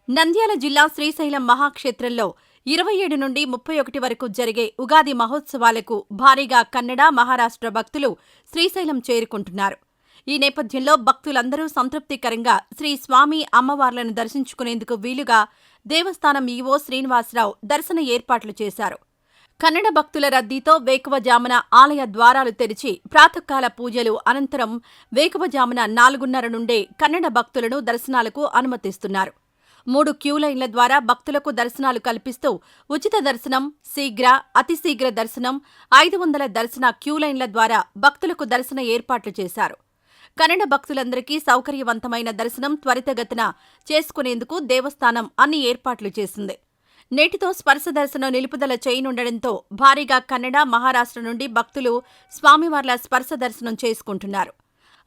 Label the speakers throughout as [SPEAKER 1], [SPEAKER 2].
[SPEAKER 1] నంద్యాల జిల్లా శ్రీశైలం మహాక్షేత్రంలో 27 నుండి 31 వరకు జరిగే ఉగాది మహోత్సవాలకు భారీగా కన్నడ, మహారాష్ట్ర భక్తులు శ్రీశైలం చేరుకుంటున్నారు. ఈ నేపథ్యంలో భక్తులందరూ సంతృప్తికరంగా శ్రీ స్వామి అమ్మవార్లను దర్శించుకునేందుకు వీలుగా దేవస్థానం ఈవో శ్రీనివాసరావు దర్శన ఏర్పాట్లు చేశారు. కన్నడ భక్తుల రద్దీతో వేకువజామున ఆలయ ద్వారాలు తెరిచి ప్రాతకాల పూజలు అనంతరం వేకువజామున 4:30 నుండే కన్నడ భక్తులను దర్శనాలకు అనుమతిస్తున్నారు. 3 క్యూలైన్ల ద్వారా భక్తులకు దర్శనాలు కల్పిస్తూ ఉచిత దర్శనం, శీఘ్ర, అతిశీఘ్ర దర్శనం, 500 దర్శన క్యూలైన్ల ద్వారా భక్తులకు దర్శన ఏర్పాట్లు చేశారు. కన్నడ భక్తులందరికీ సౌకర్యవంతమైన దర్శనం త్వరితగతిన చేసుకునేందుకు దేవస్థానం అన్ని ఏర్పాట్లు చేసింది. నేటితో స్పర్శ దర్శనం నిలుపుదల చేయనుండటంతో భారీగా కన్నడ, మహారాష్ట్ర నుండి భక్తులు స్వామివార్ల స్పర్శ దర్శనం చేసుకుంటున్నారు.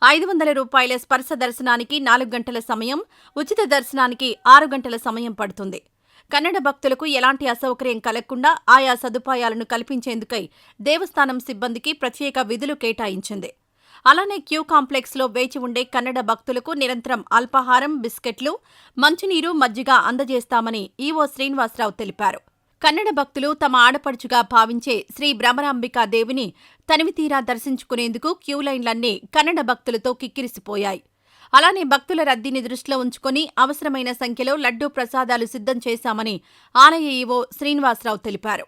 [SPEAKER 1] 500 రూపాయల స్పర్శ దర్శనానికి 4 గంటల సమయం, ఉచిత దర్శనానికి 6 గంటల సమయం పడుతుంది. కన్నడ భక్తులకు ఎలాంటి అసౌకర్యం కలగకుండా ఆయా సదుపాయాలను కల్పించేందుకై దేవస్థానం సిబ్బందికి ప్రత్యేక విధులు కేటాయించింది. అలానే క్యూ కాంప్లెక్స్లో వేచి ఉండే కన్నడ భక్తులకు నిరంతరం అల్పాహారం, బిస్కెట్లు, మంచినీరు, మజ్జిగ అందజేస్తామని ఈవో శ్రీనివాసరావు తెలిపారు. కన్నడ భక్తులు తమ ఆడపడుచుగా భావించే శ్రీ భ్రమరాంబికా దేవిని తనివితీరా దర్శించుకునేందుకు క్యూలైన్లన్నీ కన్నడ భక్తులతో కిక్కిరిసిపోయాయి. అలానే భక్తుల రద్దీని దృష్టిలో ఉంచుకుని అవసరమైన సంఖ్యలో లడ్డూ ప్రసాదాలు సిద్ధం చేశామని ఆలయ ఈవో శ్రీనివాసరావు తెలిపారు.